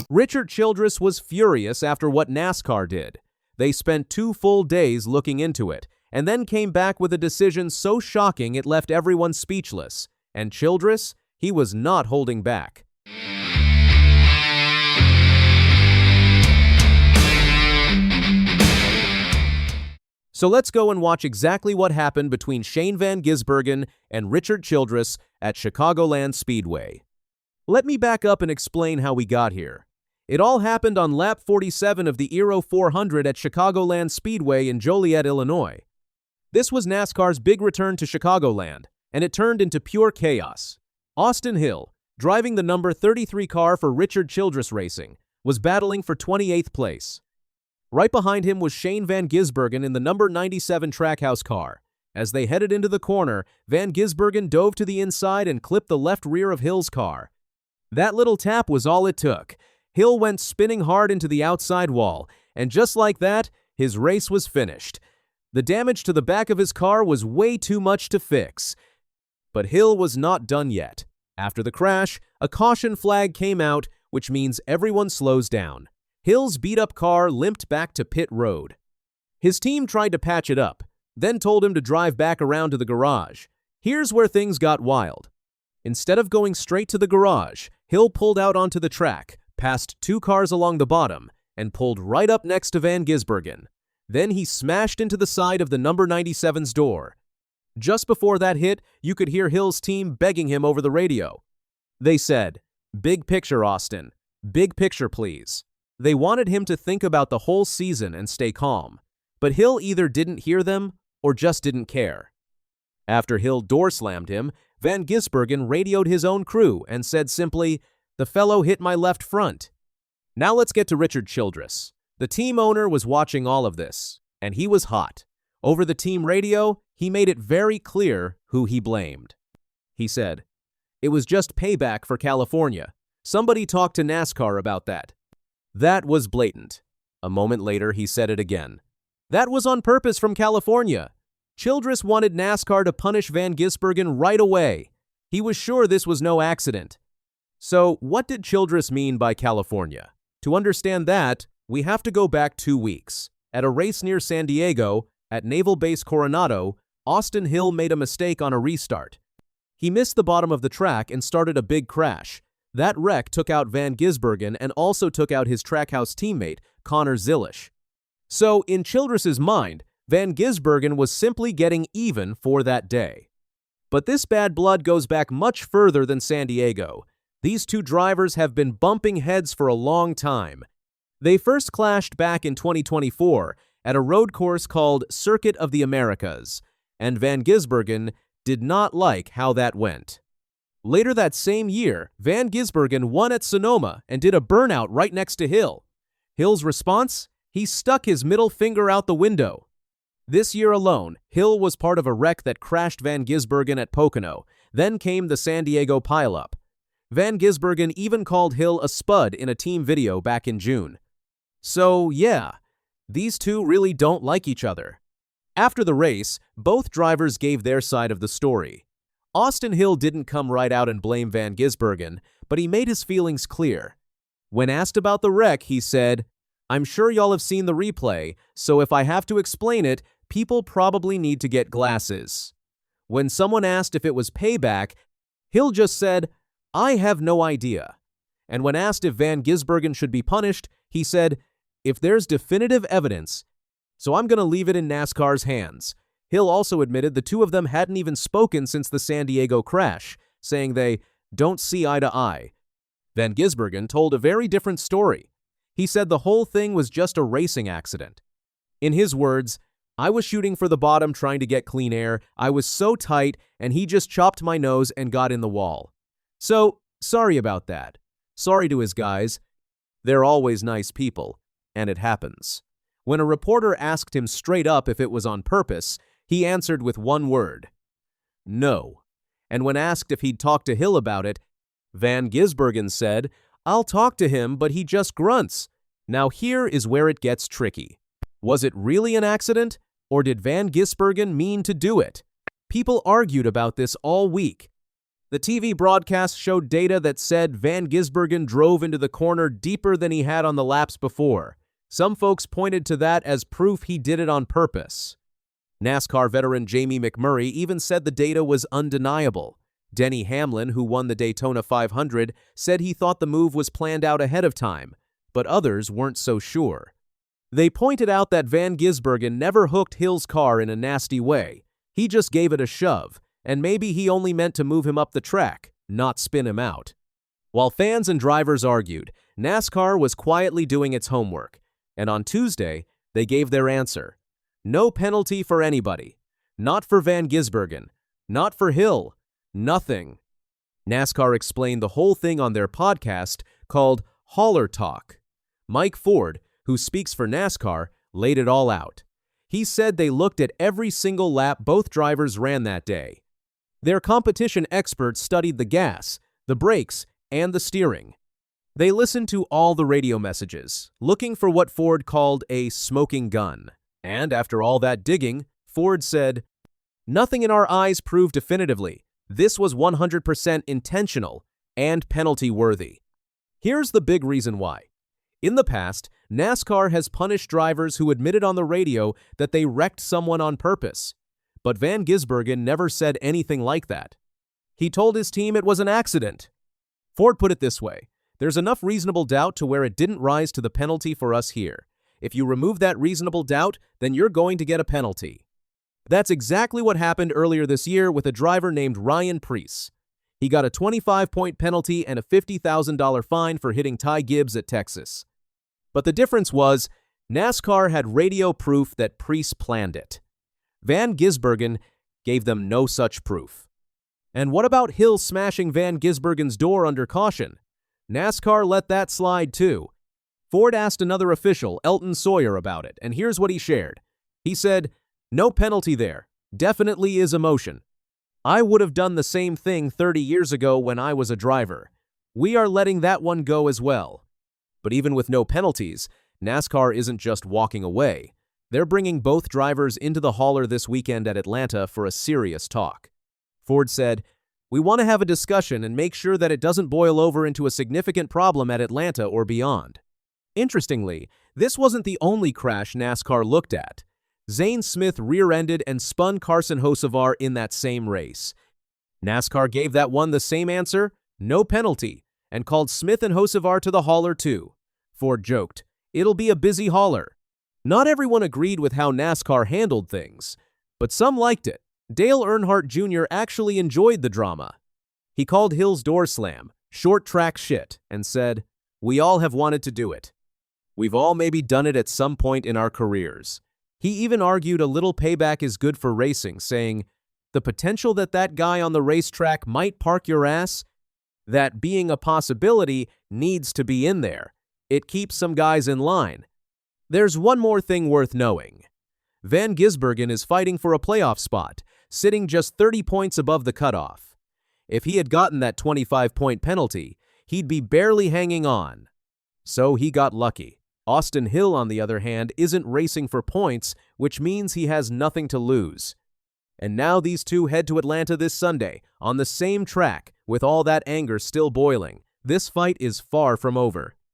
Richard Childress was furious after what NASCAR did. They spent 2 full days looking into it, and then came back with a decision so shocking it left everyone speechless. And Childress, he was not holding back. So let's go and watch exactly what happened between Shane Van Gisbergen and Richard Childress at Chicagoland Speedway. Let me back up and explain how we got here. It all happened on lap 47 of the ERO 400 at Chicagoland Speedway in Joliet, Illinois. This was NASCAR's big return to Chicagoland, and it turned into pure chaos. Austin Hill, driving the number 33 car for Richard Childress Racing, was battling for 28th place. Right behind him was Shane Van Gisbergen in the number 97 Trackhouse car. As they headed into the corner, Van Gisbergen dove to the inside and clipped the left rear of Hill's car. That little tap was all it took. Hill went spinning hard into the outside wall, and just like that, his race was finished. The damage to the back of his car was way too much to fix. But Hill was not done yet. After the crash, a caution flag came out, which means everyone slows down. Hill's beat-up car limped back to pit road. His team tried to patch it up, then told him to drive back around to the garage. Here's where things got wild. Instead of going straight to the garage, Hill pulled out onto the track, passed 2 cars along the bottom, and pulled right up next to Van Gisbergen. Then he smashed into the side of the number 97's door. Just before that hit, you could hear Hill's team begging him over the radio. They said, "Big picture, Austin. Big picture, please." They wanted him to think about the whole season and stay calm. But Hill either didn't hear them or just didn't care. After Hill door-slammed him, Van Gisbergen radioed his own crew and said simply, "The fellow hit my left front." Now let's get to Richard Childress. The team owner was watching all of this, and he was hot. Over the team radio, he made it very clear who he blamed. He said, "It was just payback for California. Somebody talked to NASCAR about that." That was blatant. A moment later, he said it again. "That was on purpose from California." Childress wanted NASCAR to punish Van Gisbergen right away. He was sure this was no accident. So, what did Childress mean by California? To understand that, we have to go back 2 weeks. At a race near San Diego, at Naval Base Coronado, Austin Hill made a mistake on a restart. He missed the bottom of the track and started a big crash. That wreck took out Van Gisbergen and also took out his Trackhouse teammate, Connor Zilisch. So, in Childress's mind, Van Gisbergen was simply getting even for that day. But this bad blood goes back much further than San Diego. These 2 drivers have been bumping heads for a long time. They first clashed back in 2024 at a road course called Circuit of the Americas, and Van Gisbergen did not like how that went. Later that same year, Van Gisbergen won at Sonoma and did a burnout right next to Hill. Hill's response? He stuck his middle finger out the window. This year alone, Hill was part of a wreck that crashed Van Gisbergen at Pocono. Then came the San Diego pileup. Van Gisbergen even called Hill a spud in a team video back in June. So, yeah, these 2 really don't like each other. After the race, both drivers gave their side of the story. Austin Hill didn't come right out and blame Van Gisbergen, but he made his feelings clear. When asked about the wreck, he said, "I'm sure y'all have seen the replay, so if I have to explain it, people probably need to get glasses." When someone asked if it was payback, Hill just said, "I have no idea." And when asked if Van Gisbergen should be punished, he said, "If there's definitive evidence, so I'm going to leave it in NASCAR's hands." Hill also admitted the 2 of them hadn't even spoken since the San Diego crash, saying they don't see eye to eye. Van Gisbergen told a very different story. He said the whole thing was just a racing accident. In his words, "I was shooting for the bottom trying to get clean air. I was so tight, and he just chopped my nose and got in the wall. So, sorry about that. Sorry to his guys. They're always nice people, and it happens." When a reporter asked him straight up if it was on purpose, he answered with one word, "No." And when asked if he'd talked to Hill about it, Van Gisbergen said, "I'll talk to him, but he just grunts." Now here is where it gets tricky. Was it really an accident, or did Van Gisbergen mean to do it? People argued about this all week. The TV broadcast showed data that said Van Gisbergen drove into the corner deeper than he had on the laps before. Some folks pointed to that as proof he did it on purpose. NASCAR veteran Jamie McMurray even said the data was undeniable. Denny Hamlin, who won the Daytona 500, said he thought the move was planned out ahead of time, but others weren't so sure. They pointed out that Van Gisbergen never hooked Hill's car in a nasty way. He just gave it a shove, and maybe he only meant to move him up the track, not spin him out. While fans and drivers argued, NASCAR was quietly doing its homework, and on Tuesday, they gave their answer. No penalty for anybody. Not for Van Gisbergen. Not for Hill. Nothing. NASCAR explained the whole thing on their podcast called Hauler Talk. Mike Ford, who speaks for NASCAR, laid it all out. He said they looked at every single lap both drivers ran that day. Their competition experts studied the gas, the brakes, and the steering. They listened to all the radio messages, looking for what Ford called a smoking gun. And after all that digging, Ford said, "Nothing in our eyes proved definitively. This was 100% intentional and penalty-worthy." Here's the big reason why. In the past, NASCAR has punished drivers who admitted on the radio that they wrecked someone on purpose. But Van Gisbergen never said anything like that. He told his team it was an accident. Ford put it this way: "There's enough reasonable doubt to where it didn't rise to the penalty for us here. If you remove that reasonable doubt, then you're going to get a penalty." That's exactly what happened earlier this year with a driver named Ryan Preece. He got a 25-point penalty and a $50,000 fine for hitting Ty Gibbs at Texas. But the difference was, NASCAR had radio proof that Preece planned it. Van Gisbergen gave them no such proof. And what about Hill smashing Van Gisbergen's door under caution? NASCAR let that slide too. Ford asked another official, Elton Sawyer, about it, and here's what he shared. He said, "No penalty there. Definitely is emotion. I would have done the same thing 30 years ago when I was a driver. We are letting that one go as well." But even with no penalties, NASCAR isn't just walking away. They're bringing both drivers into the hauler this weekend at Atlanta for a serious talk. Ford said, "We want to have a discussion and make sure that it doesn't boil over into a significant problem at Atlanta or beyond." Interestingly, this wasn't the only crash NASCAR looked at. Zane Smith rear-ended and spun Carson Hocevar in that same race. NASCAR gave that one the same answer, no penalty, and called Smith and Hocevar to the hauler too. Ford joked, "It'll be a busy hauler." Not everyone agreed with how NASCAR handled things, but some liked it. Dale Earnhardt Jr. actually enjoyed the drama. He called Hill's door slam short track shit and said, "We all have wanted to do it. We've all maybe done it at some point in our careers." He even argued a little payback is good for racing, saying, "The potential that that guy on the racetrack might park your ass, that being a possibility needs to be in there. It keeps some guys in line." There's one more thing worth knowing. Van Gisbergen is fighting for a playoff spot, sitting just 30 points above the cutoff. If he had gotten that 25-point penalty, he'd be barely hanging on. So he got lucky. Austin Hill, on the other hand, isn't racing for points, which means he has nothing to lose. And now these two head to Atlanta this Sunday, on the same track, with all that anger still boiling. This fight is far from over.